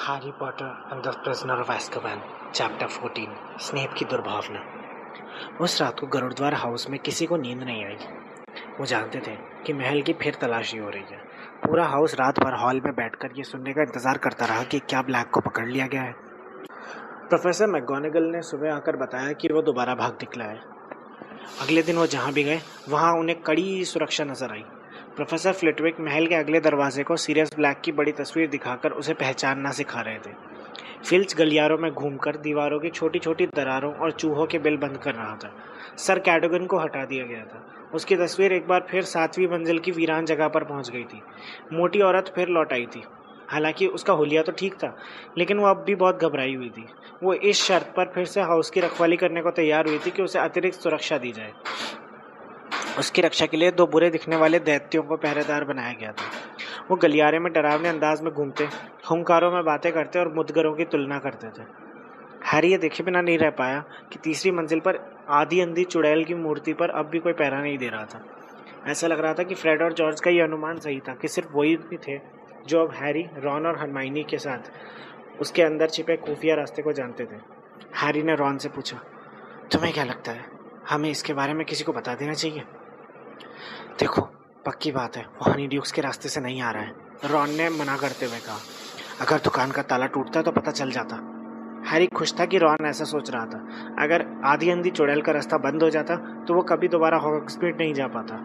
Harry Potter and the Prisoner of Azkaban chapter 14 Snape की दुर्भावना। उस रात को गरुड़द्वार हाउस में किसी को नींद नहीं आई। वो जानते थे कि महल की फिर तलाशी हो रही है। पूरा हाउस रात भर हॉल में बैठकर ये सुनने का इंतजार करता रहा कि क्या ब्लैक को पकड़ लिया गया है। प्रोफेसर मैकगोनागल ने सुबह आकर बताया कि वो दोबारा भाग निकला है। अगले दिन वो जहाँ भी गए वहाँ उन्हें कड़ी सुरक्षा नजर आई। प्रोफेसर फ्लिटविक महल के अगले दरवाजे को सीरियस ब्लैक की बड़ी तस्वीर दिखाकर उसे पहचानना सिखा रहे थे। फिल्च गलियारों में घूमकर दीवारों की छोटी छोटी दरारों और चूहों के बिल बंद कर रहा था। सर कैडोगन को हटा दिया गया था। उसकी तस्वीर एक बार फिर 7वीं मंजिल की वीरान जगह पर पहुंच गई थी। मोटी औरत फिर लौट आई थी। हालांकि उसका हुलिया तो ठीक था, लेकिन वो अब भी बहुत घबराई हुई थी। वो इस शर्त पर फिर से हाउस की रखवाली करने को तैयार हुई थी कि उसे अतिरिक्त सुरक्षा दी जाए। उसकी रक्षा के लिए 2 बुरे दिखने वाले दैत्यों को पहरेदार बनाया गया था। वो गलियारे में डरावने अंदाज में घूमते, हुंकारों में बातें करते और मुद्गरों की तुलना करते थे। हैरी ये देखे बिना नहीं रह पाया कि तीसरी मंजिल पर आधी अंधी चुड़ैल की मूर्ति पर अब भी कोई पहरा नहीं दे रहा था। ऐसा लग रहा था कि फ्रेड और जॉर्ज का ये अनुमान सही था कि सिर्फ वही भी थे जो अब हैरी, रॉन और हरमाइनी के साथ उसके अंदर छिपे खुफिया रास्ते को जानते थे। हैरी ने रॉन से पूछा, तुम्हें क्या लगता है, हमें इसके बारे में किसी को बता देना चाहिए? देखो, पक्की बात है वो हनी ड्यूक्स के रास्ते से नहीं आ रहा है, रॉन ने मना करते हुए कहा। अगर दुकान का ताला टूटता तो पता चल जाता। हैरी खुश था कि रॉन ऐसा सोच रहा था। अगर आधी अंधी चुड़ैल का रास्ता बंद हो जाता तो वो कभी दोबारा हॉग्समीड नहीं जा पाता।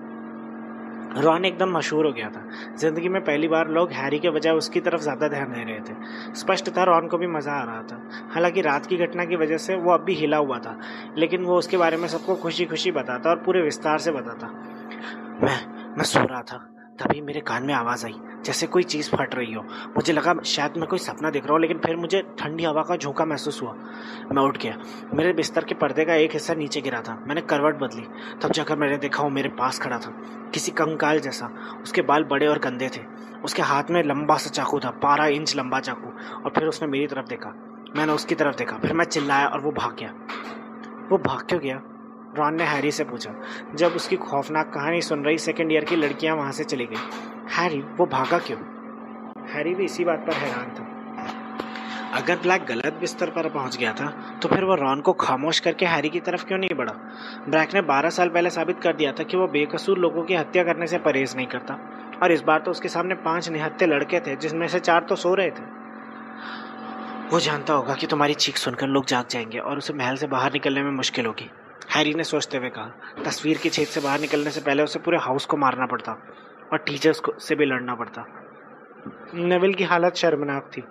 रॉन एकदम मशहूर हो गया था। जिंदगी में पहली बार लोग हैरी के बजाय उसकी तरफ ज़्यादा ध्यान दे रहे थे। स्पष्ट था रॉन को भी मज़ा आ रहा था। हालांकि रात की घटना की वजह से वो अब भी हिला हुआ था, लेकिन वो उसके बारे में सबको खुशी खुशी बताता और पूरे विस्तार से बताता। मैं सो रहा था, तभी मेरे कान में आवाज़ आई जैसे कोई चीज़ फट रही हो। मुझे लगा शायद मैं कोई सपना देख रहा हूँ, लेकिन फिर मुझे ठंडी हवा का झोंका महसूस हुआ। मैं उठ गया। मेरे बिस्तर के पर्दे का एक हिस्सा नीचे गिरा था। मैंने करवट बदली, तब जाकर मैंने देखा वो मेरे पास खड़ा था, किसी कंकाल जैसा। उसके बाल बड़े और गंदे थे। उसके हाथ में लंबा सा चाकू था, 12 इंच लंबा चाकू। और फिर उसने मेरी तरफ देखा, मैंने उसकी तरफ देखा, फिर मैं चिल्लाया और वो भाग गया। वो भाग क्यों गया? रॉन ने हैरी से पूछा। जब उसकी खौफनाक कहानी सुन रही सेकेंड ईयर की लड़कियां वहां से चली गई। हैरी, वो भागा क्यों? हैरी भी इसी बात पर हैरान था। अगर ब्लैक गलत बिस्तर पर पहुंच गया था तो फिर वो रॉन को खामोश करके हैरी की तरफ क्यों नहीं बढ़ा? ब्लैक ने 12 साल पहले साबित कर दिया था कि वो बेकसूर लोगों की हत्या करने से परहेज नहीं करता, और इस बार तो उसके सामने 5 निहत्थे लड़के थे, जिसमें से 4 तो सो रहे थे। वो जानता होगा कि तुम्हारी चीख सुनकर लोग जाग जाएंगे और उसे महल से बाहर निकलने में मुश्किल होगी, हैरी ने सोचते हुए कहा। तस्वीर के छेद से बाहर निकलने से पहले उसे पूरे हाउस को मारना पड़ता और टीचर्स से भी लड़ना पड़ता। नेविल की हालत शर्मनाक थी।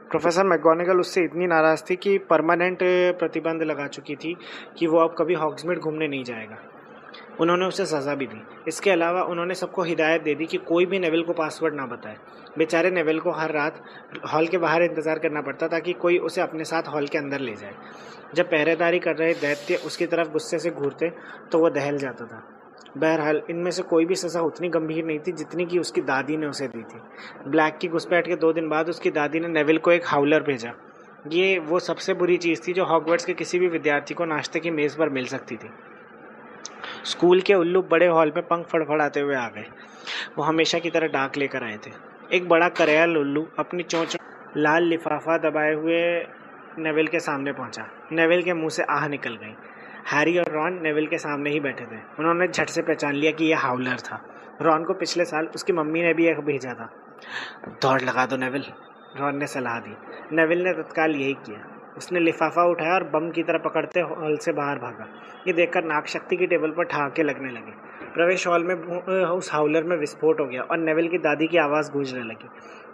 प्रोफेसर मैकगोनागल उससे इतनी नाराज़ थी कि परमानेंट प्रतिबंध लगा चुकी थी कि वो अब कभी हॉग्समीड घूमने नहीं जाएगा। उन्होंने उसे सज़ा भी दी। इसके अलावा उन्होंने सबको हिदायत दे दी कि कोई भी नेविल को पासवर्ड ना बताए। बेचारे नेविल को हर रात हॉल के बाहर इंतज़ार करना पड़ता ताकि कोई उसे अपने साथ हॉल के अंदर ले जाए। जब पहरेदारी कर रहे दैत्य उसकी तरफ गुस्से से घूरते तो वह दहल जाता था। बहरहाल इनमें से कोई भी सज़ा उतनी गंभीर नहीं थी जितनी कि उसकी दादी ने उसे दी थी। ब्लैक की घुसपैठ के 2 दिन बाद उसकी दादी ने नेविल को एक हाउलर भेजा। ये वो सबसे बुरी चीज़ थी जो हॉगवर्ट्स के किसी भी विद्यार्थी को नाश्ते की मेज़ पर मिल सकती थी। स्कूल के उल्लू बड़े हॉल में पंख फड़फड़ाते हुए आ गए। वो हमेशा की तरह डाक लेकर आए थे। एक बड़ा करेल उल्लू अपनी चोंच लाल लिफाफा दबाए हुए नेविल के सामने पहुंचा। नेविल के मुंह से आह निकल गई। हैरी और रॉन नेविल के सामने ही बैठे थे। उन्होंने झट से पहचान लिया कि यह हाउलर था। रॉन को पिछले साल उसकी मम्मी ने भी एक भेजा था। दौड़ लगा दो नेविल, रॉन ने सलाह दी। नेविल ने तत्काल यही किया। उसने लिफाफा उठाया और बम की तरह पकड़ते हॉल से बाहर भागा। ये देखकर नाग शक्ति की टेबल पर ठहाके लगने लगे। प्रवेश हॉल में उस हाउलर में विस्फोट हो गया और नेविल की दादी की आवाज़ गूंजने लगी।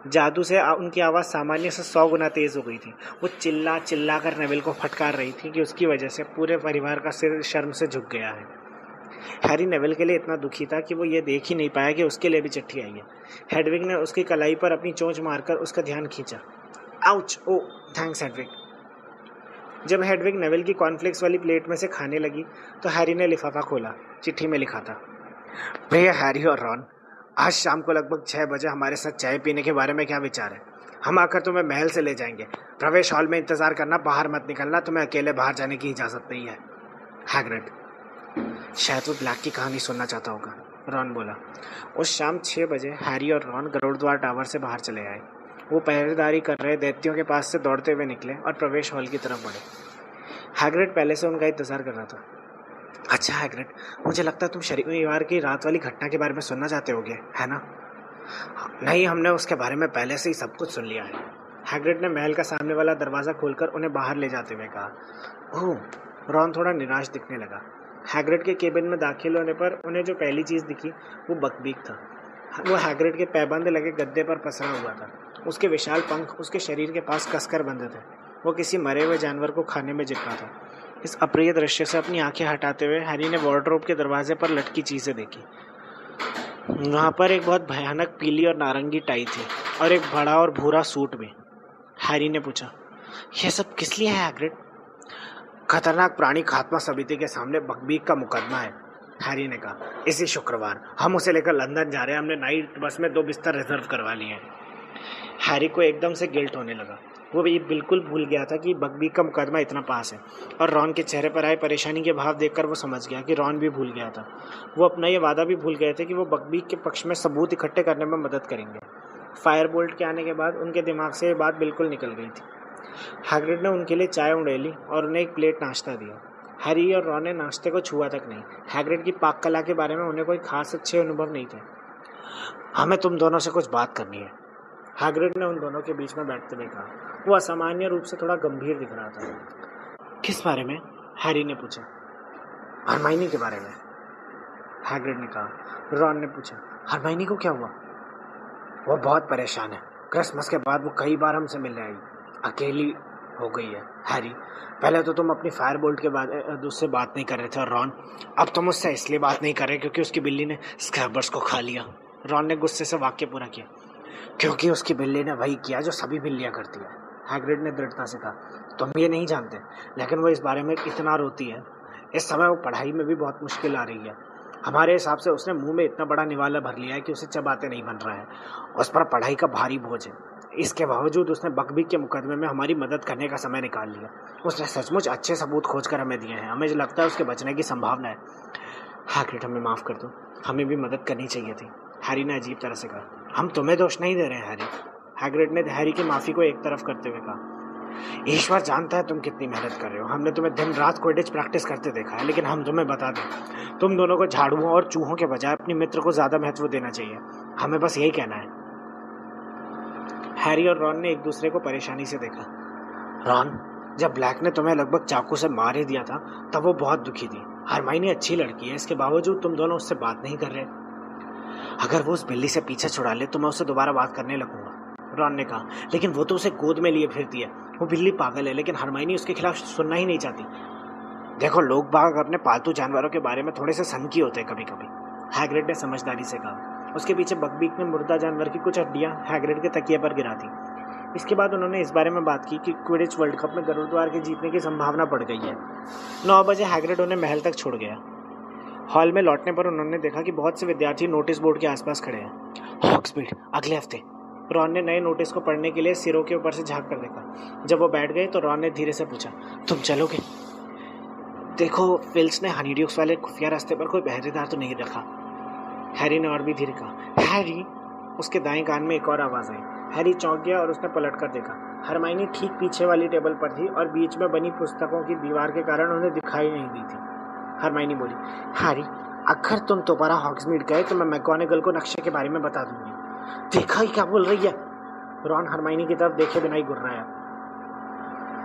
जादू से उनकी आवाज़ सामान्य से 100 गुना तेज़ हो गई थी। वो चिल्ला चिल्ला कर नेविल को फटकार रही थी कि उसकी वजह से पूरे परिवार का सिर शर्म से झुक गया है। हैरी नेविल के लिए इतना दुखी था कि वो ये देख ही नहीं पाया कि उसके लिए भी चिट्ठी आई है। हेडविग ने उसकी कलाई पर अपनी चोंच मारकर उसका ध्यान खींचा। आउच! ओ थैंक्स हेडविग। जब हेडविग नेविल की कॉर्नफ्लेक्स वाली प्लेट में से खाने लगी तो हैरी ने लिफाफा खोला। चिट्ठी में लिखा था, प्रिय हैरी और रॉन, आज शाम को लगभग 6 बजे हमारे साथ चाय पीने के बारे में क्या विचार है? हम आकर तुम्हें महल से ले जाएंगे। प्रवेश हॉल में इंतजार करना, बाहर मत निकलना। तुम्हें अकेले बाहर जाने की इजाज़त नहीं है। हैग्रिड। शायद वो ब्लैक की कहानी सुनना चाहता होगा, रॉन बोला। उस शाम 6 बजे हैरी और रॉन गरुड़द्वार टावर से बाहर चले आए। वो पहरेदारी कर रहे दैत्यों के पास से दौड़ते हुए निकले और प्रवेश हॉल की तरफ बढ़े। हैग्रिड पहले से उनका इंतजार कर रहा था। अच्छा हैग्रिड, मुझे लगता है तुम शनिवार की रात वाली घटना के बारे में सुनना चाहते होगे, है ना? नहीं, हमने उसके बारे में पहले से ही सब कुछ सुन लिया है। हैग्रिड ने महल का सामने वाला दरवाज़ा खोलकर उन्हें बाहर ले जाते हुए कहा। ओह, रॉन थोड़ा निराश दिखने लगा। हैग्रिड के केबिन में दाखिल होने पर उन्हें जो पहली चीज़ दिखी वो बकबीक था। वो हैग्रिड के पैबंद लगे गद्दे पर पसरा हुआ था। उसके विशाल पंख उसके शरीर के पास कसकर बंधे थे। वो किसी मरे हुए जानवर को खाने में जिपा था। इस अप्रिय दृश्य से अपनी आंखें हटाते हुए हैरी ने वार्डरोब के दरवाजे पर लटकी चीज़ें देखी। वहाँ पर एक बहुत भयानक पीली और नारंगी टाई थी और एक बड़ा और भूरा सूट भी। हैरी ने पूछा, यह सब किस लिए है हैग्रिड? खतरनाक प्राणी खात्मा समिति के सामने बकबीक का मुकदमा है, हैरी ने कहा। इसी शुक्रवार हम उसे लेकर लंदन जा रहे हैं। हमने नाइट बस में 2 बिस्तर रिजर्व करवा लिए हैं। हैरी को एकदम से गिल्ट होने लगा। वो भी बिल्कुल भूल गया था कि बकबीक का मुकदमा इतना पास है, और रॉन के चेहरे पर आए परेशानी के भाव देखकर वो समझ गया कि रॉन भी भूल गया था। वो अपना ये वादा भी भूल गए थे कि वो बकबीक के पक्ष में सबूत इकट्ठे करने में मदद करेंगे। फायरबोल्ट के आने के बाद उनके दिमाग से ये बात बिल्कुल निकल गई थी। हैग्रिड ने उनके लिए चाय उड़ेली और उन्हें एक प्लेट नाश्ता दिया। हैरी और रॉन ने नाश्ते को छुआ तक नहीं। हैग्रिड की पाक कला के बारे में उन्हें कोई खास अच्छे अनुभव नहीं थे। हमें तुम दोनों से कुछ बात करनी है, हैग्रिड ने उन दोनों के बीच में बैठते हुए कहा। वो असामान्य रूप से थोड़ा गंभीर दिख रहा था। किस बारे में? हैरी ने पूछा। हरमाइनी के बारे में, हैग्रिड ने कहा। रॉन ने पूछा, हरमाइनी को क्या हुआ? वो बहुत परेशान है। क्रिसमस के बाद वो कई बार हमसे मिलने आई, अकेली हो गई है। हैरी, पहले तो तुम अपनी फायरबोल्ट के बाद उससे बात नहीं कर रहे थे, और रॉन, अब तुम उससे इसलिए बात नहीं कर रहे क्योंकि उसकी बिल्ली ने स्क्रैबर्स को खा लिया। रॉन ने गुस्से से वाक्य पूरा किया। क्योंकि उसकी बिल्ली ने वही किया जो सभी बिल्लियां करती है, हैग्रिड ने दृढ़ता से कहा। तुम ये नहीं जानते, लेकिन वो इस बारे में इतना रोती है। इस समय वो पढ़ाई में भी बहुत मुश्किल आ रही है। हमारे हिसाब से उसने मुंह में इतना बड़ा निवाला भर लिया है कि उसे चबाते नहीं बन रहा है। उस पर पढ़ाई का भारी बोझ है। इसके बावजूद उसने बकबीक के मुकदमे में हमारी मदद करने का समय निकाल लिया। उसने सचमुच अच्छे सबूत खोजकर हमें दिए हैं। हमें लगता है उसके बचने की संभावना है। हैग्रिड, हमें माफ़ कर दो, हमें भी मदद करनी चाहिए थी, हैरी ने अजीब तरह से कहा। हम तुम्हें दोष नहीं दे रहे हैं हैरी, हैग्रिड ने हैरी की माफ़ी को एक तरफ करते हुए कहा। ईश्वर जानता है तुम कितनी मेहनत कर रहे हो। हमने तुम्हें दिन रात क्विडिच प्रैक्टिस करते देखा है, लेकिन हम तुम्हें बता दें, तुम दोनों को झाड़ुओं और चूहों के बजाय अपने मित्र को ज़्यादा महत्व देना चाहिए। हमें बस यही कहना है। हैरी और रॉन ने एक दूसरे को परेशानी से देखा। रॉन, जब ब्लैक ने तुम्हें लगभग चाकू से मार ही दिया था तब वो बहुत दुखी थी। हरमाइनी अच्छी लड़की है, इसके बावजूद तुम दोनों उससे बात नहीं कर रहे। अगर वो उस बिल्ली से पीछे छुड़ा ले तो मैं उससे दोबारा बात करने लगूंगा, रॉन ने कहा। लेकिन वो तो उसे गोद में लिए फिरती है। वो बिल्ली पागल है, लेकिन हरमाइनी उसके खिलाफ सुनना ही नहीं चाहती। देखो, लोग बाग अपने पालतू जानवरों के बारे में थोड़े से सनकी होते हैं कभी कभी, हैग्रिड ने समझदारी से कहा। उसके पीछे बकबीक ने मुर्दा जानवर की कुछ हड्डियां हैग्रिड के तकिए पर गिरा दी। इसके बाद उन्होंने इस बारे में बात की कि क्विडिच वर्ल्ड कप में गरुड़द्वार के जीतने की संभावना बढ़ गई है। 9 बजे हैग्रिड उन्हें महल तक छोड़ गया। हॉल में लौटने पर उन्होंने देखा कि बहुत से विद्यार्थी नोटिस बोर्ड के आसपास खड़े हैं। हॉग्समीड अगले हफ्ते, रॉन ने नए नोटिस को पढ़ने के लिए सिरों के ऊपर से झांक कर देखा। जब वो बैठ गए तो रॉन ने धीरे से पूछा, तुम चलोगे? देखो, फिल्च ने हनीड्यूक्स वाले खुफिया रास्ते पर कोई पहरेदार तो नहीं रखा, हैरी ने और भी धीरे कहा। हैरी, उसके दाएं कान में एक और आवाज़ आई। हैरी चौंक गया और उसने पलट कर देखा। हरमाइनी ठीक पीछे वाली टेबल पर थी और बीच में बनी पुस्तकों की दीवार के कारण उन्हें दिखाई नहीं दी थी। हरमाइनी बोली, हैरी, अगर तुम दोबारा हॉग्समीड गए तो मैं मैगोनेगल को नक्शे के बारे में बता दूंगी। देखा ही क्या बोल रही है? रॉन हरमाइनी की तरफ देखे बिना ही गुर्राया।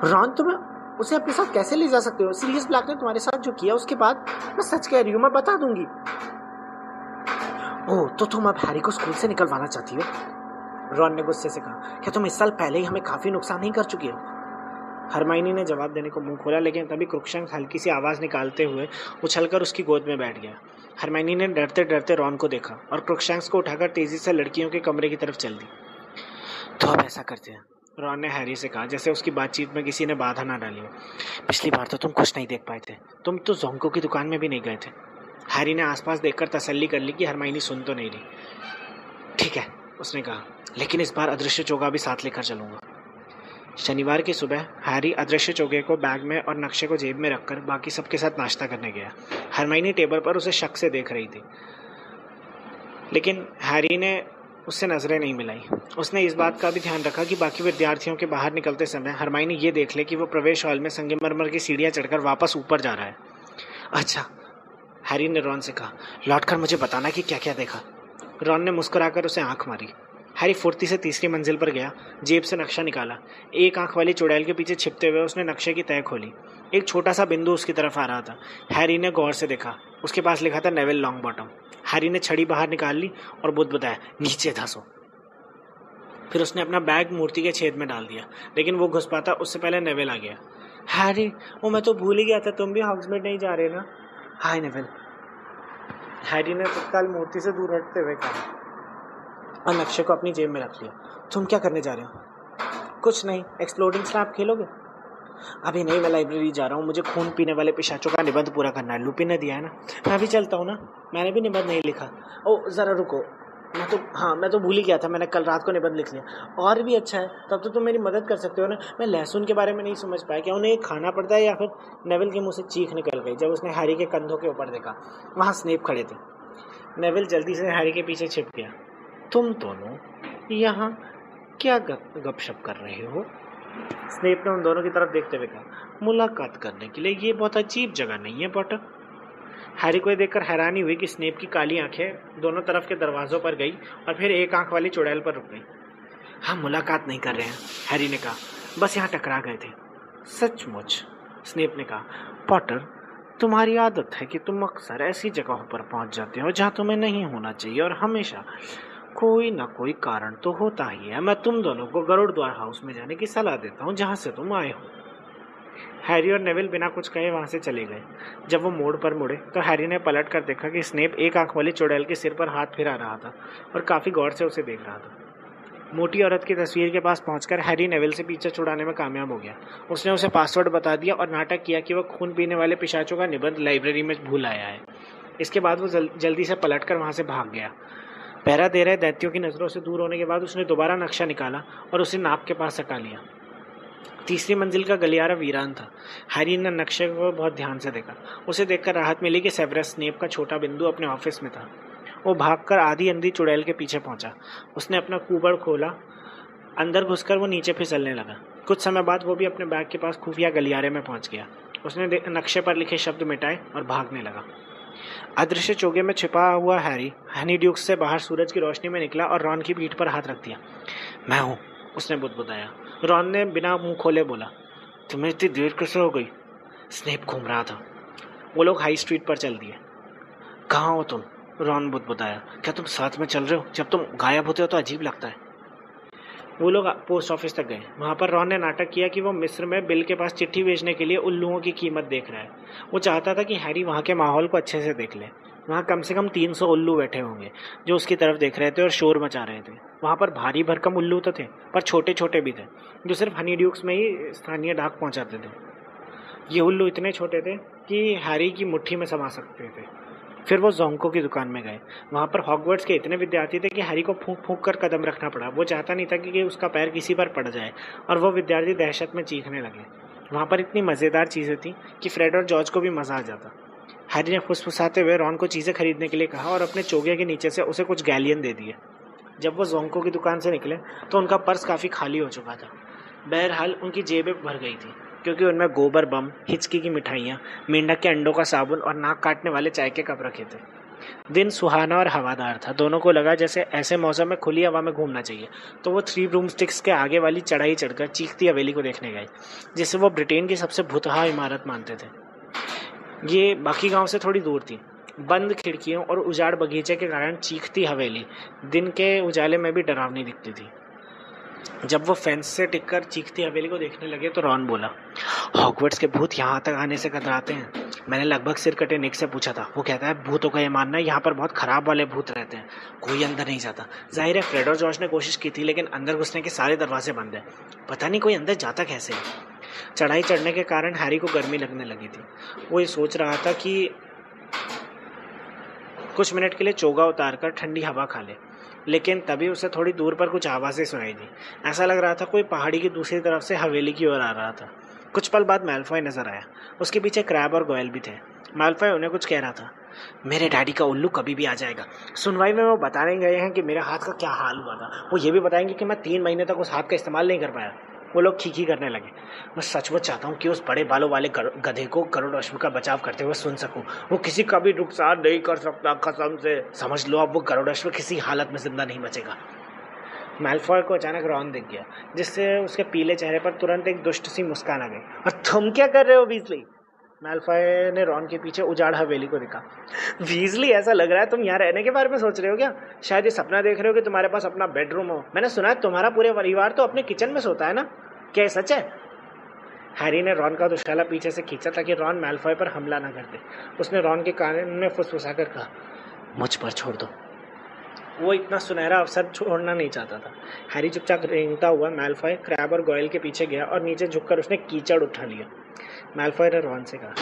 रॉन, तुम्हें उसे अपने साथ कैसे ले जा सकते हो? सीरियस ब्लैक ने तुम्हारे साथ जो किया उसके बाद मैं सच कह रही हूँ, मैं बता दूंगी। ओह, तो तुम अब हैरी को स्कूल से निकलवाना चाहती हो? रॉन ने गुस्से से कहा। क्या तुम इस साल पहले ही हमें काफी नुकसान नहीं कर चुकी हो? हरमाइनी ने जवाब देने को मुंह खोला, लेकिन तभी क्रुक्शंक्स हल्की सी आवाज़ निकालते हुए उछलकर उसकी गोद में बैठ गया। हरमाइनी ने डरते डरते रॉन को देखा और क्रुक्शंक्स को उठाकर तेजी से लड़कियों के कमरे की तरफ चल दी। तो अब ऐसा करते हैं, रॉन ने हैरी से कहा, जैसे उसकी बातचीत में किसी ने बाधा ना डाली हो। पिछली बार तो तुम कुछ नहीं देख पाए थे, तुम तो जोंको की दुकान में भी नहीं गए थे। हैरी ने आसपास देखकर तसल्ली कर ली कि हरमाइनी सुन तो नहीं रही। ठीक है, उसने कहा, लेकिन इस बार अदृश्य चोगा भी साथ लेकर चलूंगा। शनिवार की सुबह हैरी अदृश्य चोगे को बैग में और नक्शे को जेब में रखकर बाकी सबके साथ नाश्ता करने गया। हरमाइनी टेबल पर उसे शक से देख रही थी, लेकिन हैरी ने उससे नजरें नहीं मिलाई। उसने इस बात का भी ध्यान रखा कि बाकी विद्यार्थियों के बाहर निकलते समय हरमाइनी ये देख ले कि वो प्रवेश हॉल में संगमरमर की सीढ़ियां चढ़कर वापस ऊपर जा रहा है। अच्छा, हैरी ने रॉन से कहा, लौटकर मुझे बताना कि क्या क्या देखा। रॉन ने मुस्कुराकर उसे आंख मारी। हैरी फुर्ती से तीसरी मंजिल पर गया, जेब से नक्शा निकाला। एक आंख वाली चुड़ैल के पीछे छिपते हुए उसने नक्शे की तह खोली। एक छोटा सा बिंदु उसकी तरफ आ रहा था। हैरी ने गौर से देखा, उसके पास लिखा था नेविल लॉन्गबॉटम। हैरी ने छड़ी बाहर निकाल ली और बुदबुदाया, नीचे धंसो। फिर उसने अपना बैग मूर्ति के छेद में डाल दिया, लेकिन वो घुस पाता उससे पहले नेविल आ गया। हैरी, वो मैं तो भूल ही गया था, तुम भी हॉग्समीड नहीं जा रहे ना? हाय नेविल, हैरी ने तत्काल मूर्ति से दूर हटते हुए कहा और नक्शे को अपनी जेब में रख लिया। तुम क्या करने जा रहे हो? कुछ नहीं, एक्सप्लोडिंग स्लैब खेलोगे? अभी नहीं, मैं लाइब्रेरी जा रहा हूँ, मुझे खून पीने वाले पिशाचों का निबंध पूरा करना है। लुपिन ने दिया है ना? मैं भी चलता हूँ ना, मैंने भी निबंध नहीं लिखा। ओ ज़रा रुको, मैं तो भूल ही गया था, मैंने कल रात को निबंध लिख लिया। और भी अच्छा है, तब तो तुम मेरी मदद कर सकते हो ना। मैं लहसुन के बारे में नहीं समझ पाया, क्या उन्हें खाना पड़ता है? या फिर नेविल के मुँह से चीख निकल गई जब उसने हैरी के कंधों के ऊपर देखा। वहाँ स्नेप खड़े थे। नेविल जल्दी से हैरी के पीछे छिप गया। तुम दोनों यहाँ क्या गपशप कर रहे हो? स्नेप ने उन दोनों की तरफ देखते हुए कहा, मुलाकात करने के लिए ये बहुत अजीब जगह नहीं है पॉटर? हैरी को देखकर हैरानी हुई कि स्नेप की काली आंखें दोनों तरफ के दरवाजों पर गई और फिर एक आंख वाली चुड़ैल पर रुक गई। हम मुलाकात नहीं कर रहे हैं, हैरी ने कहा, बस यहाँ टकरा गए थे। सचमुच? स्नेप ने कहा, पॉटर, तुम्हारी आदत है कि तुम अक्सर ऐसी जगहों पर पहुंच जाते हो जहाँ तुम्हें नहीं होना चाहिए, और हमेशा कोई ना कोई कारण तो होता ही है। मैं तुम दोनों को गरुड़ द्वार हाउस में जाने की सलाह देता हूँ, जहाँ से तुम आए हो। हैरी और नेविल बिना कुछ कहे वहाँ से चले गए। जब वो मोड़ पर मुड़े तो हैरी ने पलट कर देखा कि स्नेप एक आंख वाली चुड़ैल के सिर पर हाथ फिरा रहा था और काफ़ी गौर से उसे देख रहा था। मोटी औरत की तस्वीर के पास पहुंचकर हैरी नेविल से पीछे छुड़ाने में कामयाब हो गया। उसने उसे पासवर्ड बता दिया और नाटक किया कि वह खून पीने वाले पिशाचों का निबंध लाइब्रेरी में भूल आया है। इसके बाद वो जल्दी से पलटकर वहाँ से भाग गया। पहरा दे रहे दैत्यों की नज़रों से दूर होने के बाद उसने दोबारा नक्शा निकाला और उसे नाप के पास सटा लिया। तीसरी मंजिल का गलियारा वीरान था। हैरी ने नक्शे को बहुत ध्यान से देखा। उसे देखकर राहत मिली कि सेवेरस स्नेप का छोटा बिंदु अपने ऑफिस में था। वो भागकर आधी अंधी चुड़ैल के पीछे पहुंचा। उसने अपना कुबड़ खोला, अंदर घुसकर वो नीचे फिसलने लगा। कुछ समय बाद वो भी अपने बैग के पास खुफिया गलियारे में पहुंच गया। उसने नक्शे पर लिखे शब्द मिटाए और भागने लगा। अदृश्य चोगे में छिपा हुआ हैरी हनीड्यूक से बाहर सूरज की रोशनी में निकला और रॉन की पीठ पर हाथ रख दिया। मैं हूँ, उसने बुदबुदाया। रॉन ने बिना मुंह खोले बोला, तुम्हें इतनी देर कैसे हो गई? स्नेप घूम रहा था। वो लोग हाई स्ट्रीट पर चल दिए। कहाँ हो तुम? रॉन बुदबुदाया। क्या तुम साथ में चल रहे हो? जब तुम गायब होते हो तो अजीब लगता है। वो लोग पोस्ट ऑफिस तक गए। वहाँ पर रॉन ने नाटक किया कि वो मिस्र में बिल के पास चिट्ठी भेजने के लिए उल्लुओं की कीमत देख रहा है। वो चाहता था कि हैरी वहाँ के माहौल को अच्छे से देख ले। वहाँ कम से कम 300 उल्लू बैठे होंगे जो उसकी तरफ देख रहे थे और शोर मचा रहे थे। वहाँ पर भारी भरकम उल्लू तो थे, पर छोटे छोटे भी थे जो सिर्फ हनीड्यूक्स में ही स्थानीय डाक पहुँचाते थे। ये उल्लू इतने छोटे थे कि हैरी की मुट्ठी में समा सकते थे। फिर वो जोंको की दुकान में गए। वहाँ पर हॉगवर्ट्स के इतने विद्यार्थी थे कि हैरी को फूंक फूंक कर कदम रखना पड़ा। वो चाहता नहीं था कि उसका पैर किसी पर पड़ जाए, और वो विद्यार्थी दहशत में चीखने लगे। वहाँ पर इतनी मज़ेदार चीज़ें थीं कि फ्रेड और जॉर्ज को भी मज़ा आ जाता। हैरी ने फुसफुसाते हुए रॉन को चीज़ें खरीदने के लिए कहा और अपने चोगे के नीचे से उसे कुछ गैलियन दे दिए। जब वो जोंको की दुकान से निकले तो उनका पर्स काफ़ी खाली हो चुका था। बहरहाल उनकी जेबें भर गई थी, क्योंकि उनमें गोबर बम, हिचकी की मिठाइयाँ, मेंढक के अंडों का साबुन और नाक काटने वाले चाय के कप रखे थे। दिन सुहाना और हवादार था। दोनों को लगा जैसे ऐसे मौसम में खुली हवा में घूमना चाहिए, तो वो 3 ब्रूमस्टिक्स के आगे वाली चढ़ाई चढ़कर चीखती हवेली को देखने गए, जिसे वो ब्रिटेन की सबसे भुतहा इमारत मानते थे। ये बाकी गांव से थोड़ी दूर थी। बंद खिड़कियों और उजाड़ बगीचे के कारण चीखती हवेली दिन के उजाले में भी डरावनी दिखती थी। जब वो फेंस से टिककर चीखती हवेली को देखने लगे तो रॉन बोला, हॉगवर्ट्स के भूत यहाँ तक आने से कतराते हैं। मैंने लगभग सिर कटे निक से पूछा था। वो कहता है भूतों का ये मानना है यहाँ पर बहुत खराब वाले भूत रहते हैं, कोई अंदर नहीं जाता। जाहिर है फ्रेड और जॉर्ज ने कोशिश की थी, लेकिन अंदर घुसने के सारे दरवाजे बंद हैं। पता नहीं कोई अंदर जाता कैसे है। चढ़ाई चढ़ने के कारण हैरी को गर्मी लगने लगी थी। वो ये सोच रहा था कि कुछ मिनट के लिए चोगा उतार कर ठंडी हवा खा ले। लेकिन तभी उसे थोड़ी दूर पर कुछ आवाज़ें सुनाई दी। ऐसा लग रहा था कोई पहाड़ी की दूसरी तरफ से हवेली की ओर आ रहा था। कुछ पल बाद मैल्फॉय नजर आया। उसके पीछे क्रैब और गोयल भी थे। मैल्फॉय उन्हें कुछ कह रहा था। मेरे डैडी का उल्लू कभी भी आ जाएगा। सुनवाई में वो बताने गए हैं कि मेरे हाथ का क्या हाल हुआ था। वो ये भी बताएंगे कि मैं 3 महीने तक उस हाथ का इस्तेमाल नहीं कर पाया। वो लोग खीखी करने लगे। मैं सचमुच चाहता हूँ कि उस बड़े बालों वाले गधे को गरुड़ अश्व का बचाव करते हुए सुन सकूं। वो किसी का भी नुकसान नहीं कर सकता, कसम से। समझ लो अब वो गरुड़ अश्व किसी हालत में जिंदा नहीं बचेगा। मैल्फॉय को अचानक रॉन दिख गया, जिससे उसके पीले चेहरे पर तुरंत एक दुष्ट सी मुस्कान आ गई। और तुम क्या कर रहे हो वीजली? मैल्फॉय ने रॉन के पीछे उजाड़ हवेली को देखा। वीजली, ऐसा लग रहा है तुम यहाँ रहने के बारे में सोच रहे हो क्या? शायद ये सपना देख रहे हो कि तुम्हारे पास अपना बेडरूम हो। मैंने सुना है तुम्हारा पूरे परिवार तो अपने किचन में सोता है ना? क्या ये सच है? हैरी ने रॉन का दुशाला पीछे से खींचा ताकि रॉन मैल्फॉय पर हमला न कर दे। उसने रॉन के कान में फुसफुसाकर कहा, मुझ पर छोड़ दो। वो इतना सुनहरा अवसर छोड़ना नहीं चाहता था। हैरी चुपचाप रेंगता हुआ मैल्फॉय, क्रैब और गोयल के पीछे गया और नीचे झुककर उसने कीचड़ उठा लिया। मैल्फॉय ने रॉन से कहा,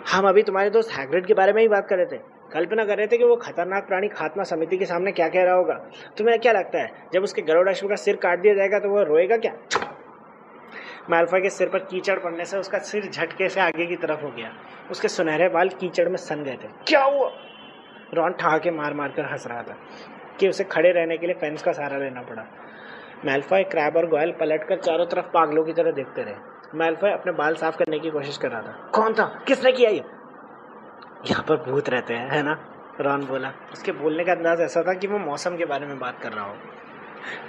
हम अभी तुम्हारे दोस्त हैग्रिड के बारे में ही बात कर रहे थे। कल्पना कर रहे थे कि वो खतरनाक प्राणी खात्मा समिति के सामने क्या कह रहा होगा। तुम्हें क्या लगता है जब उसके गरुड़ अश्व का सिर काट दिया जाएगा तो वो रोएगा क्या? मैल्फॉय के सिर पर कीचड़ पड़ने से उसका सिर झटके से आगे की तरफ हो गया। उसके सुनहरे बाल कीचड़ में सन गए थे। क्या हुआ? रॉन ठहाके मार मार कर हंस रहा था कि उसे खड़े रहने के लिए फेंस का सहारा लेना पड़ा। मैल्फॉय, क्रैब और गोयल पलटकर चारों तरफ पागलों की तरह देखते रहे। मैल्फॉय अपने बाल साफ करने की कोशिश कर रहा था। कौन था? किसने किया ये? यहाँ पर भूत रहते हैं, है ना? रॉन बोला। उसके बोलने का अंदाज ऐसा था कि वो मौसम के बारे में बात कर रहा हो।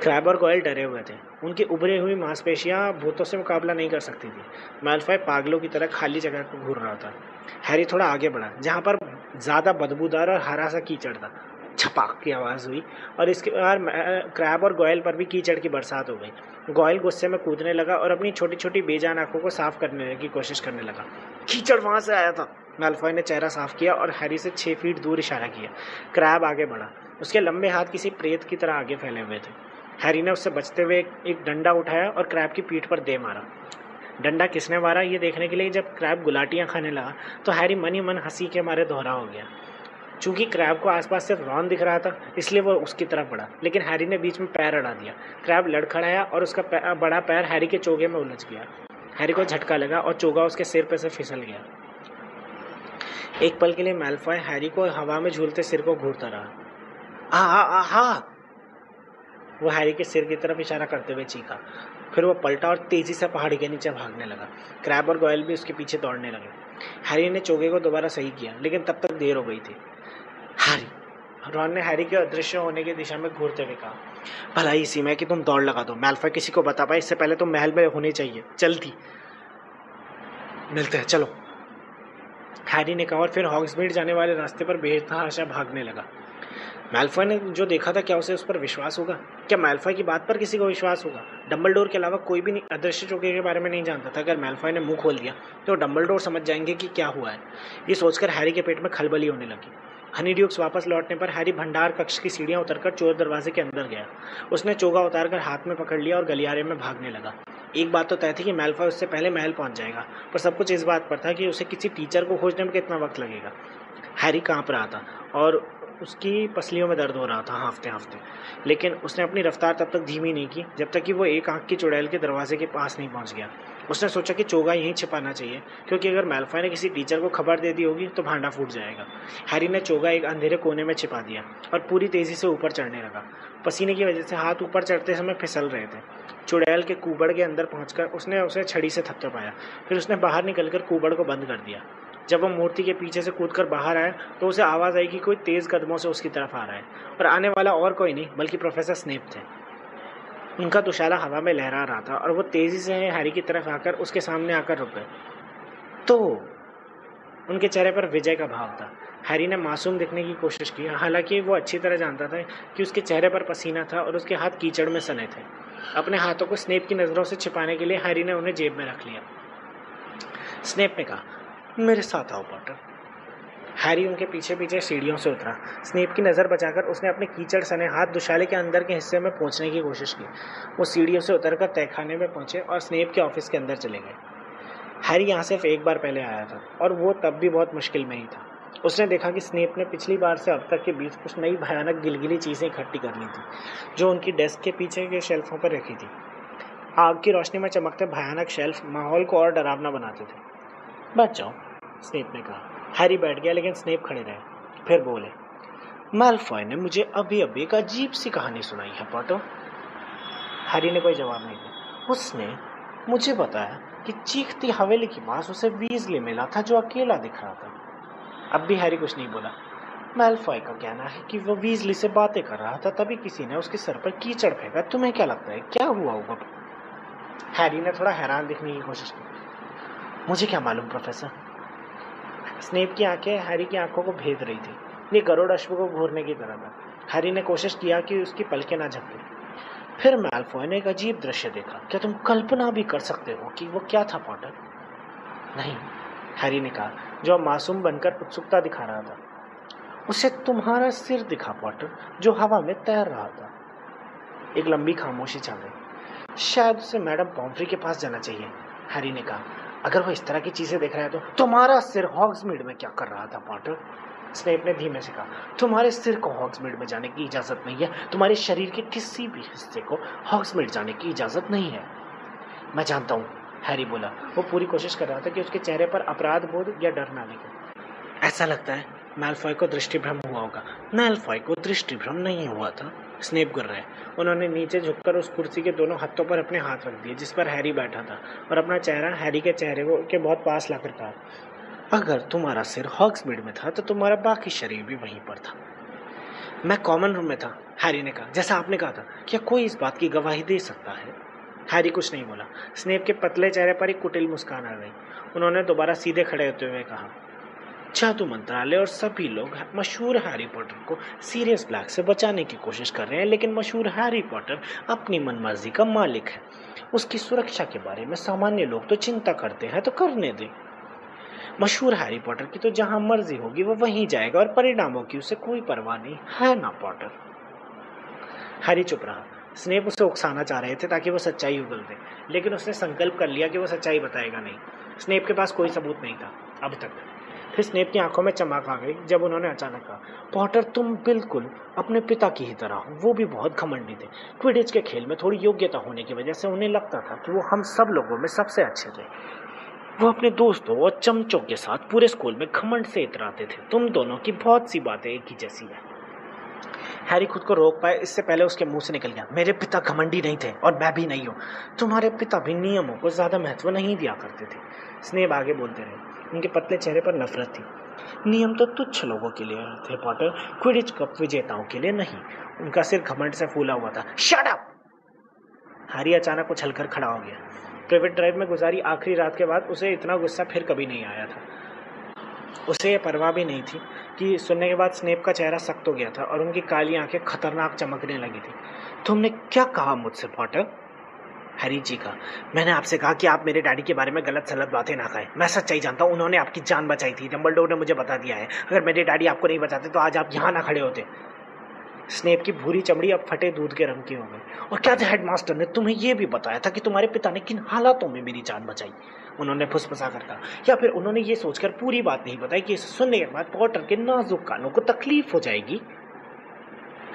क्रैब और गोयल डरे हुए थे। उनकी उभरी हुई मांसपेशियां भूतों से मुकाबला नहीं कर सकती थी। मैल्फॉय पागलों की तरह खाली जगह पर घूर रहा था। हैरी थोड़ा आगे बढ़ा, जहाँ पर ज़्यादा बदबूदार और हरा सा कीचड़ था। छपाक की आवाज़ हुई और इसके बाद क्रैब और गोयल पर भी कीचड़ की बरसात हो गई। गोयल गुस्से में कूदने लगा और अपनी छोटी छोटी बेजान आंखों को साफ करने की कोशिश करने लगा। कीचड़ वहाँ से आया था। मैल्फॉय ने चेहरा साफ किया और हैरी से 6 फीट दूर इशारा किया। क्रैब आगे बढ़ा। उसके लंबे हाथ किसी प्रेत की तरह आगे फैले हुए थे। हैरी ने उससे बचते हुए एक डंडा उठाया और क्रैब की पीठ पर दे मारा। डंडा किसने मारा ये देखने के लिए जब क्रैब गुलाटियां खाने लगा तो हैरी मन ही मन हंसी के मारे दोहरा हो गया। चूंकि क्रैब को आसपास सिर्फ रॉन दिख रहा था, इसलिए वो उसकी तरफ बढ़ा, लेकिन हैरी ने बीच में पैर अड़ा दिया। क्रैब लड़खड़ाया और उसका बड़ा पैर हैरी के चोगे में उलझ गया। हैरी को झटका लगा और चोगा उसके सिर पर से फिसल गया। एक पल के लिए मैल्फॉय हैरी को हवा में झूलते सिर को घूरता रहा। आहा! वो हैरी के सिर की तरफ इशारा करते हुए चीखा। फिर वो पलटा और तेजी से पहाड़ी के नीचे भागने लगा। क्रैब और गोयल भी उसके पीछे दौड़ने लगे। हैरी ने चोगे को दोबारा सही किया, लेकिन तब तक देर हो गई थी। हैरी, रॉन ने हैरी के अदृश्य होने की दिशा में घूरते हुए कहा, भला इसी में कि तुम दौड़ लगा दो। मैल्फॉय किसी को बता पाए इससे पहले तुम महल में होनी चाहिए। जल्दी मिलते हैं, चलो। हैरी ने कहा और फिर हॉग्समीड जाने वाले रास्ते पर बेतहाशा भागने लगा। मैल्फॉय ने जो देखा था, क्या उसे उस पर विश्वास होगा? क्या मैल्फॉय की बात पर किसी को विश्वास होगा? डंबलडोर के अलावा कोई भी अदृश्य चोगे के बारे में नहीं जानता था। अगर मैल्फॉय ने मुंह खोल दिया तो डंबलडोर समझ जाएंगे कि क्या हुआ है। ये सोचकर हैरी के पेट में खलबली होने लगी। हनीड्यूक्स वापस लौटने पर हैरी भंडार कक्ष की सीढ़ियां उतरकर चोर दरवाजे के अंदर गया। उसने चोगा उतारकर हाथ में पकड़ लिया और गलियारे में भागने लगा। एक बात तो तय थी कि मैल्फॉय उससे पहले महल पहुंच जाएगा, पर सब कुछ इस बात पर था कि उसे किसी टीचर को खोजने में कितना वक्त लगेगा। हैरी कांप रहा था और उसकी पसलियों में दर्द हो रहा था हांफते हांफते, लेकिन उसने अपनी रफ्तार तब तक धीमी नहीं की जब तक कि वो एक आंख की चुड़ैल के दरवाजे के पास नहीं पहुंच गया। उसने सोचा कि चोगा यहीं छिपाना चाहिए, क्योंकि अगर मैल्फॉय ने किसी टीचर को खबर दे दी होगी तो भांडा फूट जाएगा। हैरी ने चोगा एक अंधेरे कोने में छिपा दिया और पूरी तेजी से ऊपर चढ़ने लगा। पसीने की वजह से हाथ ऊपर चढ़ते समय फिसल रहे थे। चुड़ैल के कूबड़ के अंदर पहुंचकर उसने उसे छड़ी से थपथपाया। फिर उसने बाहर निकलकर कूबड़ को बंद कर दिया। जब वो मूर्ति के पीछे से कूदकर बाहर आया तो उसे आवाज़ आई कि कोई तेज़ कदमों से उसकी तरफ आ रहा है, और आने वाला और कोई नहीं बल्कि प्रोफेसर स्नेप थे। उनका दुशाला हवा में लहरा रहा था और वो तेज़ी से हैरी की तरफ आकर उसके सामने आकर रुक गए। तो उनके चेहरे पर विजय का भाव था। हैरी ने मासूम दिखने की कोशिश की, हालांकि वो अच्छी तरह जानता था कि उसके चेहरे पर पसीना था और उसके हाथ कीचड़ में सने थे। अपने हाथों को स्नेप की नज़रों से छिपाने के लिए हैरी ने उन्हें जेब में रख लिया। स्नेप ने कहा, मेरे साथ आओ पॉटर। हैरी उनके पीछे पीछे सीढ़ियों से उतरा। स्नेप की नज़र बचाकर उसने अपने कीचड़ सने हाथ दुशाले के अंदर के हिस्से में पहुंचने की कोशिश की। वो सीढ़ियों से उतरकर तहखाने में पहुंचे और स्नेप के ऑफिस के अंदर चले गए। हैरी यहाँ सिर्फ एक बार पहले आया था और वो तब भी बहुत मुश्किल में ही था। उसने देखा कि स्नेप ने पिछली बार से अब तक के बीच कुछ नई भयानक गिलगिली चीज़ें इकट्ठी कर ली थी, जो उनकी डेस्क के पीछे के शेल्फों पर रखी थी। आग की रोशनी में चमकते भयानक शेल्फ माहौल को और डरावना बनाते थे। बैठ जाओ, स्नेप ने कहा। हैरी बैठ गया, लेकिन स्नेप खड़े रहे। फिर बोले, मैलफॉय ने मुझे अभी अभी एक अजीब सी कहानी सुनाई है पॉटर। हैरी ने कोई जवाब नहीं दिया। उसने मुझे बताया कि चीखती हवेली के पास उसे वीजली मिला था, जो अकेला दिख रहा था। अब भी हैरी कुछ नहीं बोला। मैलफॉय का कहना है कि वो वीजली से बातें कर रहा था, तभी किसी ने उसके सर पर कीचड़ फेंका। तुम्हें क्या लगता है क्या हुआ होगा? हैरी ने थोड़ा हैरान दिखने की कोशिश की। मुझे क्या मालूम प्रोफेसर। स्नेप की आंखें हैरी की आंखों को भेद रही थी। ये गरुड़ अश्व को घूरने की तरह था। हैरी ने कोशिश किया कि उसकी पलकें ना झपके। फिर मैलफॉय ने एक अजीब दृश्य देखा। क्या तुम कल्पना भी कर सकते हो कि वो क्या था पॉटर? नहीं, हैरी ने कहा, जो मासूम बनकर उत्सुकता दिखा रहा था। उसे तुम्हारा सिर दिखा पॉटर, जो हवा में तैर रहा था। एक लंबी खामोशी छा गई। शायद उसे मैडम पॉम्फ्री के पास जाना चाहिए, हैरी ने कहा। अगर वो इस तरह की चीजें देख रहा है तो। तुम्हारा सिर हॉग्समीड में क्या कर रहा था पॉटर? स्नेप ने धीमे से कहा। तुम्हारे सिर को हॉग्समीड में जाने की इजाजत नहीं है। तुम्हारे शरीर के किसी भी हिस्से को हॉग्समीड जाने की इजाजत नहीं है। मैं जानता हूँ, हैरी बोला। वो पूरी कोशिश कर रहा था कि उसके चेहरे पर अपराध बोध या डर ना दिखे। ऐसा लगता है मैलफॉय को दृष्टिभ्रम हुआ होगा। मैलफॉय को दृष्टिभ्रम नहीं हुआ था, स्नेप गिर रहे। उन्होंने नीचे झुककर उस कुर्सी के दोनों हाथों पर अपने हाथ रख दिए जिस पर हैरी बैठा था, और अपना चेहरा हैरी के चेहरे के बहुत पास लाकर कहा, अगर तुम्हारा सिर हॉग्समीड में था तो तुम्हारा बाकी शरीर भी वहीं पर था। मैं कॉमन रूम में था, हैरी ने कहा। जैसा आपने कहा था। क्या कोई इस बात की गवाही दे सकता है? हैरी कुछ नहीं बोला। स्नेप के पतले चेहरे पर एक कुटिल मुस्कान आ गई। उन्होंने दोबारा सीधे खड़े होते हुए कहा, जादू मंत्रालय और सभी लोग मशहूर हैरी पॉटर को सीरियस ब्लैक से बचाने की कोशिश कर रहे हैं, लेकिन मशहूर हैरी पॉटर अपनी मनमर्जी का मालिक है। उसकी सुरक्षा के बारे में सामान्य लोग तो चिंता करते हैं, तो करने दें। मशहूर हैरी पॉटर की तो जहां मर्जी होगी वो वहीं जाएगा, और परिणामों की उसे कोई परवाह नहीं है ना पॉटर? हैरी चुप रहा। स्नेप उसे उकसाना चाह रहे थे ताकि वो सच्चाई उगल दे, लेकिन उसने संकल्प कर लिया कि वो सच्चाई बताएगा नहीं। स्नेप के पास कोई सबूत नहीं था अब तक। फिर स्नेप की आंखों में चमक आ गई जब उन्होंने अचानक कहा, पॉटर तुम बिल्कुल अपने पिता की ही तरह हो। वो भी बहुत घमंडी थे। क्विडिच के खेल में थोड़ी योग्यता होने की वजह से उन्हें लगता था कि वो हम सब लोगों में सबसे अच्छे थे। वो अपने दोस्तों और चमचों के साथ पूरे स्कूल में घमंड से इतराते थे। तुम दोनों की बहुत सी बातें एक ही जैसी है। हैरी खुद को रोक पाए इससे पहले उसके मुंह से निकल गया, मेरे पिता घमंडी नहीं थे और मैं भी नहीं हूँ। तुम्हारे पिता भी नियमों को ज्यादा महत्व नहीं दिया करते थे। स्नेप आगे बोलते रहे। उनके पतले चेहरे पर नफरत थी। नियम तो तुच्छ लोगों के लिए थे पॉटर, क्विडिच कप विजेताओं के लिए नहीं। उनका सिर घमंड से फूला हुआ था। Shut up! हैरी अचानक उछलकर खड़ा हो गया। प्राइवेट ड्राइव में गुजारी आखिरी रात के बाद उसे इतना गुस्सा फिर कभी नहीं आया था। उसे ये परवाह भी नहीं थी कि सुनने के बाद स्नेप का चेहरा सख्त हो गया था और उनकी काली आंखें खतरनाक चमकने लगी थी। तुमने क्या कहा मुझसे पॉटर? हैरी जी का, मैंने आपसे कहा कि आप मेरे डैडी के बारे में गलत सलत बातें ना कहें। मैं सच्चाई जानता हूँ, उन्होंने आपकी जान बचाई थी। डंबलडोर ने मुझे बता दिया है। अगर मेरे डैडी आपको नहीं बचाते तो आज आप यहाँ ना खड़े होते। स्नेप की भूरी चमड़ी अब फटे दूध के रंग की हो गई। और क्या हेडमास्टर ने तुम्हें यह भी बताया था कि तुम्हारे पिता ने किन हालातों में मेरी जान बचाई? उन्होंने फुसफुसा कर कहा। या फिर उन्होंने ये सोचकर पूरी बात नहीं बताई कि इसे सुनने के बाद पॉटर के नाजुक कानों को तकलीफ हो जाएगी?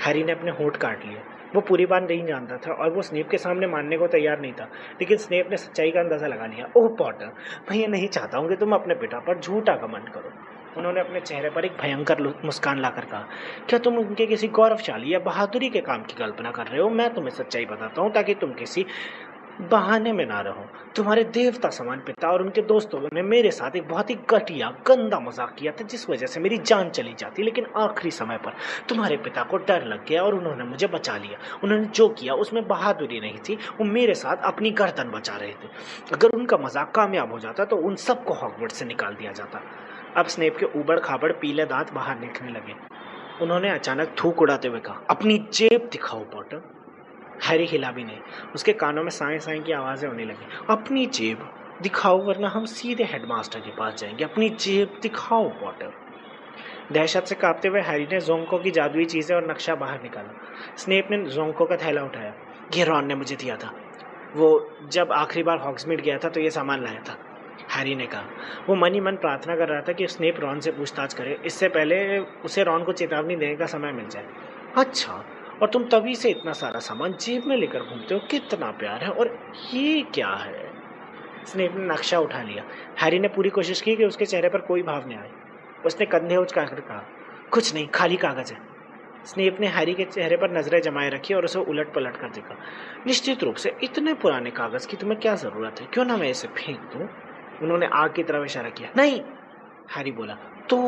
हैरी ने अपने होंठ काट लिए। वो पूरी बात नहीं जानता था और वो स्नेप के सामने मानने को तैयार नहीं था, लेकिन स्नेप ने सच्चाई का अंदाजा लगा लिया। ओह पॉटर, मैं ये नहीं चाहता हूँ कि तुम अपने पिता पर झूठा घमंड करो। उन्होंने अपने चेहरे पर एक भयंकर मुस्कान लाकर कहा, क्या तुम उनके किसी गौरवशाली या बहादुरी के काम की कल्पना कर रहे हो? मैं तुम्हें सच्चाई बताता हूँ ताकि तुम किसी बहाने में ना रहो। तुम्हारे देवता समान पिता और उनके दोस्तों ने मेरे साथ एक बहुत ही घटिया गंदा मजाक किया था, जिस वजह से मेरी जान चली जाती, लेकिन आखिरी समय पर तुम्हारे पिता को डर लग गया और उन्होंने मुझे बचा लिया। उन्होंने जो किया उसमें बहादुरी नहीं थी, वो मेरे साथ अपनी गर्दन बचा रहे थे। अगर उनका मजाक कामयाब हो जाता तो उन सबको हॉगवर्ट्स से निकाल दिया जाता। अब स्नेप के ऊबड़ खाबड़ पीले दांत बाहर निकलने लगे। उन्होंने अचानक थूक उड़ाते हुए कहा, अपनी जेब दिखाओ पॉटर। हैरी हिला भी नहीं। उसके कानों में साए साए की आवाज़ें होने लगी। अपनी जेब दिखाओ वरना हम सीधे हेडमास्टर के पास जाएंगे। अपनी जेब दिखाओ पॉटर। दहशत से कांपते हुए हैरी ने जोंको की जादुई चीज़ें और नक्शा बाहर निकाला। स्नेप ने जोंको का थैला उठाया। ये रॉन ने मुझे दिया था। वो जब आखिरी बार हॉग्समीड गया था तो ये सामान लाया था। हैरी ने कहा। वो मन ही मन प्रार्थना कर रहा था कि स्नेप रॉन से पूछताछ करे, इससे पहले उसे रॉन को चेतावनी देने का समय मिल जाए। अच्छा, और तुम तभी से इतना सारा सामान जेब में लेकर घूमते हो, कितना प्यार है। और ये क्या है? स्नेप ने नक्शा उठा लिया। हैरी ने पूरी कोशिश की कि उसके चेहरे पर कोई भाव नहीं आए। उसने कंधे उचकाकर कहा, कुछ नहीं, खाली कागज है। स्नेप ने हैरी के चेहरे पर नजरें जमाए रखी और उसे उलट पलट कर देखा। निश्चित रूप से इतने पुराने कागज की तुम्हें क्या जरूरत है? क्यों ना मैं इसे फेंक दूं? उन्होंने आग की तरफ इशारा किया। नहीं, हैरी बोला। तो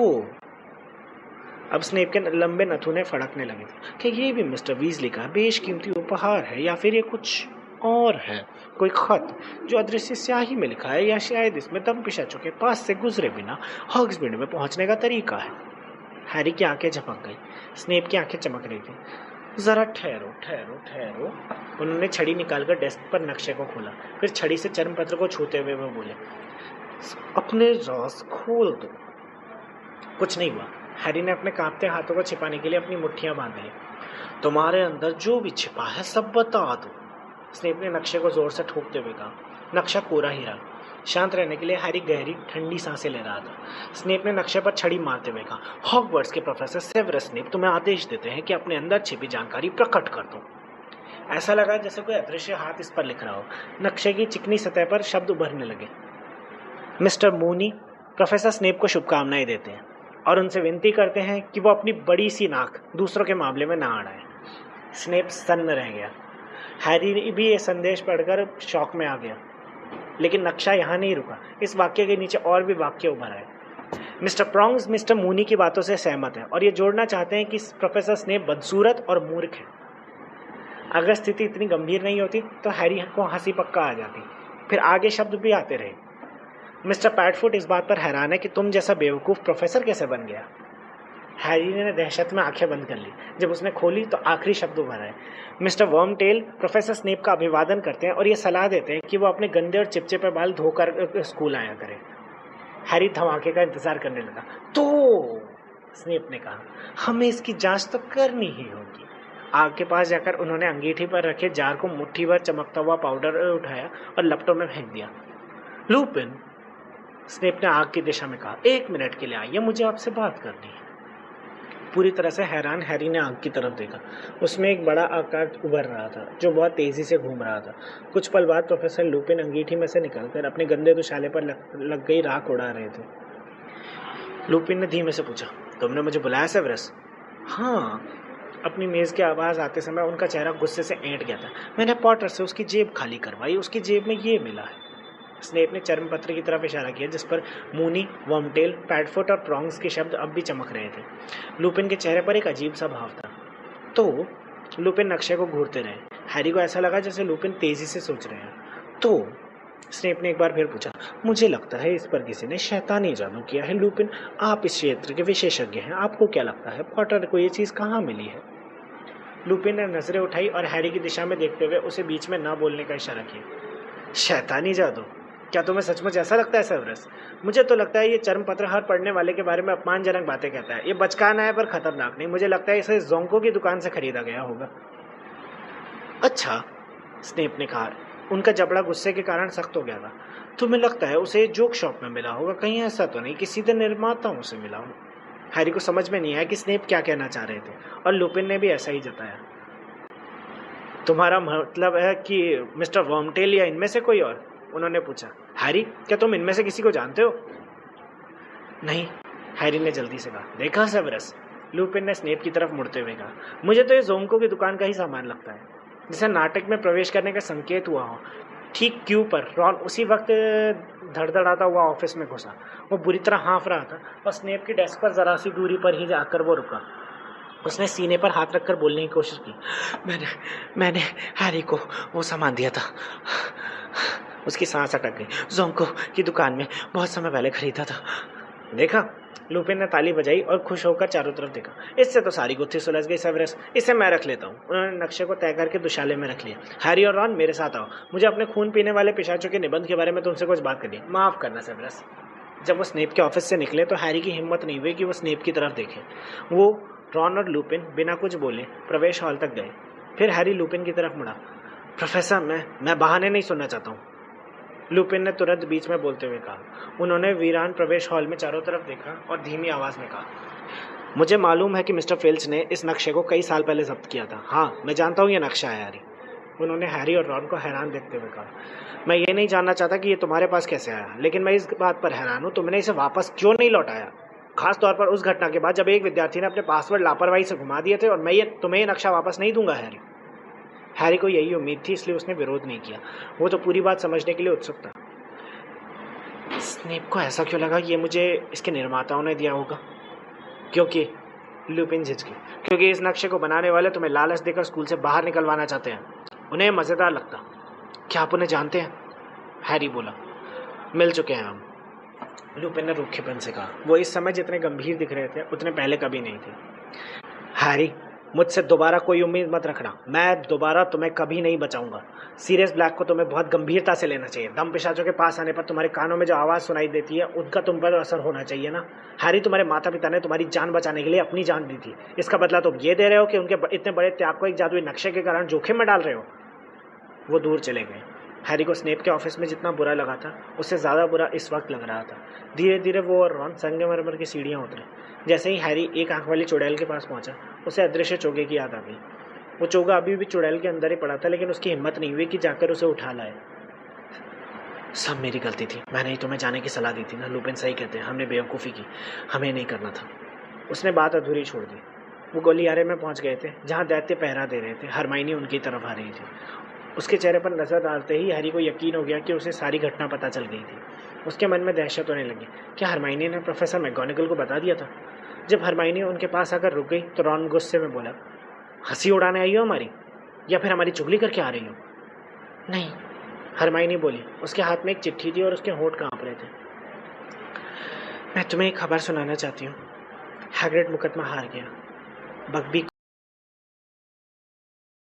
अब स्नेप के लंबे नथुने फड़कने लगे थे कि ये भी मिस्टर वीजली का बेशकीमती उपहार है, या फिर ये कुछ और है, कोई खत जो अदृश्य स्याही में लिखा है, या शायद इसमें दम पिशाचों के पास से गुजरे बिना हॉग्समीड में पहुंचने का तरीका है। हैरी की आंखें झपक गई। स्नेप की आंखें चमक रही थी। जरा ठहरो ठहरो ठहरो। उन्होंने छड़ी निकालकर डेस्क पर नक्शे को खोला, फिर छड़ी से चर्म पत्र को छूते हुए वो बोले, अपने राज खोल दो। कुछ नहीं हुआ। हैरी ने अपने कांपते हाथों को छिपाने के लिए अपनी मुट्ठियां बांध ली। तुम्हारे अंदर जो भी छिपा है सब बता दो। स्नेप ने नक्शे को जोर से ठोकते हुए कहा। नक्शा कोरा ही रहा। शांत रहने के लिए हैरी गहरी ठंडी सांसें ले रहा था। स्नेप ने नक्शे पर छड़ी मारते हुए कहा, हॉगवर्ट्स के प्रोफेसर सेवेरस स्नेप तुम्हें आदेश देते हैं कि अपने अंदर छिपी जानकारी प्रकट कर दो। ऐसा लगा जैसे कोई अदृश्य हाथ इस पर लिख रहा हो। नक्शे की चिकनी सतह पर शब्द उभरने लगे। मिस्टर मूनी प्रोफेसर स्नेप को शुभकामनाएं देते हैं और उनसे विनती करते हैं कि वो अपनी बड़ी सी नाक दूसरों के मामले में ना अड़ाए। स्नेप सन्न रह गया। हैरी भी ये संदेश पढ़कर शौक में आ गया। लेकिन नक्शा यहाँ नहीं रुका। इस वाक्य के नीचे और भी वाक्य उभर आए। मिस्टर प्रॉन्ग्स मिस्टर मूनी की बातों से सहमत है और ये जोड़ना चाहते हैं कि प्रोफेसर स्नेप बदसूरत और मूर्ख है। अगर स्थिति इतनी गंभीर नहीं होती तो हैरी को हंसी पक्का आ जाती। फिर आगे शब्द भी आते रहे। मिस्टर पैटफुट इस बात पर हैरान है कि तुम जैसा बेवकूफ़ प्रोफेसर कैसे बन गया। हैरी ने दहशत में आंखें बंद कर ली। जब उसने खोली तो आखिरी शब्द उभर आए। मिस्टर वर्मटेल प्रोफेसर स्नेप का अभिवादन करते हैं और ये सलाह देते हैं कि वो अपने गंदे और चिपचिपे बाल धोकर स्कूल आया करें। हैरी धमाके का इंतजार करने लगा। तो स्नेप ने कहा, हमें इसकी जांच तो करनी ही होगी। आग के पास जाकर उन्होंने अंगीठी पर रखे जार को मुट्ठी भर चमकता हुआ पाउडर उठाया और लपटों में फेंक दिया। लुपिन, स्नेप ने आग की दिशा में कहा, 1 मिनट के लिए आइए, मुझे आपसे बात करनी है। पूरी तरह से हैरान हैरी ने आग की तरफ देखा। उसमें एक बड़ा आकार उभर रहा था जो बहुत तेजी से घूम रहा था। कुछ पल बाद प्रोफेसर लुपिन अंगीठी में से निकलकर अपने गंदे दुशाले पर लग गई राख उड़ा रहे थे। लुपिन ने धीमे से पूछा, तुमने मुझे बुलाया सेवेरस? हाँ। अपनी मेज़ की आवाज़ आते समय उनका चेहरा गुस्से से ऐंठ गया था। मैंने पॉटर से उसकी जेब खाली करवाई, उसकी जेब में ये मिला है। स्नेप ने चर्म पत्र की तरफ इशारा किया जिस पर मूनी, वर्मटेल, पैटफुट और प्रॉन्ग्स के शब्द अब भी चमक रहे थे। लुपिन के चेहरे पर एक अजीब सा भाव था। तो लुपिन नक्शे को घूरते रहे। हैरी को ऐसा लगा जैसे लुपिन तेजी से सोच रहे हैं। तो स्नेप ने एक बार फिर पूछा, मुझे लगता है इस पर किसी ने शैतानी जादू किया है। लुपिन, आप इस क्षेत्र के विशेषज्ञ हैं, आपको क्या लगता है पॉटर को ये चीज़ कहाँ मिली है? लुपिन ने नजरें उठाई और हैरी की दिशा में देखते हुए उसे बीच में ना बोलने का इशारा किया। शैतानी जादू? क्या तुम्हें सचमुच ऐसा लगता है सेवेरस? मुझे तो लगता है ये चर्म पत्र हर पढ़ने वाले के बारे में अपमानजनक बातें कहता है। ये बचकाना है पर खतरनाक नहीं। मुझे लगता है इसे जोंको की दुकान से खरीदा गया होगा। अच्छा, स्नेप ने कहा। उनका जबड़ा गुस्से के कारण सख्त हो गया था। तुम्हें लगता है उसे जोक शॉप में मिला होगा? कहीं ऐसा तो नहीं कि सीधे निर्माताओं से मिला हो? हैरी को समझ में नहीं आया कि स्नेप क्या कहना चाह रहे थे और लुपिन ने भी ऐसा ही जताया। तुम्हारा मतलब है कि मिस्टर वर्मटेल या इनमें से कोई और? उन्होंने पूछा। हैरी, क्या तुम इनमें से किसी को जानते हो? नहीं, हैरी ने जल्दी से कहा। देखा सेवेरस? लुपिन ने स्नेप की तरफ मुड़ते हुए कहा, मुझे तो ये जोंको की दुकान का ही सामान लगता है, जिसे नाटक में प्रवेश करने का संकेत हुआ हो। ठीक क्यू पर रॉन उसी वक्त धड़धड़ाता हुआ ऑफिस में घुसा। वो बुरी तरह हाँफ रहा था और स्नेप की डेस्क पर जरा सी दूरी पर ही जाकर वो रुका। उसने सीने पर हाथ रखकर बोलने की कोशिश की। मैंने हैरी को वो सामान दिया था। उसकी सांस अटक गई। जोंको की दुकान में बहुत समय पहले खरीदा था। देखा? लुपिन ने ताली बजाई और खुश होकर चारों तरफ देखा। इससे तो सारी गुत्थी सुलझ गई सेवेरस। इसे मैं रख लेता हूँ। उन्होंने नक्शे को तय करके दुशाले में रख लिया। हैरी और रॉन, मेरे साथ आओ। मुझे अपने खून पीने वाले पिशाचों के निबंध के बारे में तुमसे कुछ बात करनी है। माफ़ करना सेवेरस। जब वो स्नेप के ऑफिस से निकले तो हैरी की हिम्मत नहीं हुई कि वो स्नेप की तरफ देखे। वो, रॉन और लुपिन बिना कुछ बोले प्रवेश हॉल तक गए। फिर हैरी लुपिन की तरफ मुड़ा। प्रोफेसर, मैं बहाने नहीं सुनना चाहता हूँ। लुपिन ने तुरंत बीच में बोलते हुए कहा। उन्होंने वीरान प्रवेश हॉल में चारों तरफ देखा और धीमी आवाज में कहा, मुझे मालूम है कि मिस्टर फिल्च ने इस नक्शे को कई साल पहले जब्त किया था। हाँ, मैं जानता हूँ ये नक्शा है हैरी। उन्होंने हैरी और रॉन को हैरान देखते हुए कहा, मैं ये नहीं जानना चाहता कि ये तुम्हारे पास कैसे आया, लेकिन मैं इस बात पर हैरान हूँ तुमने इसे वापस क्यों नहीं लौटाया, खास तौर पर उस घटना के बाद जब एक विद्यार्थी ने अपने पासवर्ड लापरवाही से घुमा दिए थे। और मैं तुम्हें ये नक्शा वापस नहीं दूंगा हैरी। हैरी को यही उम्मीद थी, इसलिए उसने विरोध नहीं किया। वो तो पूरी बात समझने के लिए उत्सुक था। स्नेप को ऐसा क्यों लगा ये मुझे इसके निर्माताओं ने दिया होगा? क्योंकि लुपिन झिझकी, क्योंकि इस नक्शे को बनाने वाले तुम्हें लालच देकर स्कूल से बाहर निकलवाना चाहते हैं। उन्हें मज़ेदार लगता। क्या आप उन्हें जानते हैं? हैरी बोला, मिल चुके हैं हम। लुपिन ने रूखेपन से कहा। वो इस समय जितने गंभीर दिख रहे थे उतने पहले कभी नहीं थे। हैरी, मुझसे दोबारा कोई उम्मीद मत रखना। मैं दोबारा तुम्हें कभी नहीं बचाऊंगा। सीरियस ब्लैक को तुम्हें बहुत गंभीरता से लेना चाहिए। दम पिशाचों के पास आने पर तुम्हारे कानों में जो आवाज़ सुनाई देती है उनका तुम पर असर होना चाहिए ना। हैरी, तुम्हारे माता पिता ने तुम्हारी जान बचाने के लिए अपनी जान दी थी। इसका बदला तुम ये दे रहे हो कि उनके इतने बड़े त्याग को एक जादुई नक्शे के कारण जोखिम में डाल रहे हो। वो दूर चले गए। हैरी को स्नेप के ऑफिस में जितना बुरा लगा था उससे ज़्यादा बुरा इस वक्त लग रहा था। धीरे धीरे वो और रॉन संगमरमर की सीढ़ियाँ उतरे। जैसे ही हैरी एक आंख वाली चुड़ैल के पास पहुंचा, उसे अदृश्य चोगे की याद आ गई। वो चोगा अभी भी चुड़ैल के अंदर ही पड़ा था, लेकिन उसकी हिम्मत नहीं हुई कि जाकर उसे उठा लाए। सब मेरी गलती थी। मैंने ही तुम्हें जाने की सलाह दी थी ना। लुपिन सही कहते हैं, हमने बेवकूफ़ी की। हमें नहीं करना था। उसने बात अधूरी छोड़ दी। वो गलियारे में पहुंच गए थे जहाँ दैत्य पहरा दे रहे थे। हरमाइनी उनकी तरफ आ रही थी। उसके चेहरे पर नजर डालते ही हैरी को यकीन हो गया कि उसे सारी घटना पता चल गई थी। उसके मन में दहशत होने लगी। क्या हरमाइनी ने प्रोफेसर मैगोनिगल को बता दिया था? जब हरमाइनी उनके पास आकर रुक गई तो रॉन गुस्से में बोला, हंसी उड़ाने आई हो हमारी, या फिर हमारी चुगली करके आ रही हो? नहीं, हरमाइनी बोली। उसके हाथ में एक चिट्ठी थी और उसके होंठ कांप रहे थे। मैं तुम्हें एक खबर सुनाना चाहती हूँ। हैग्रिड मुकदमा हार गया। बग्बी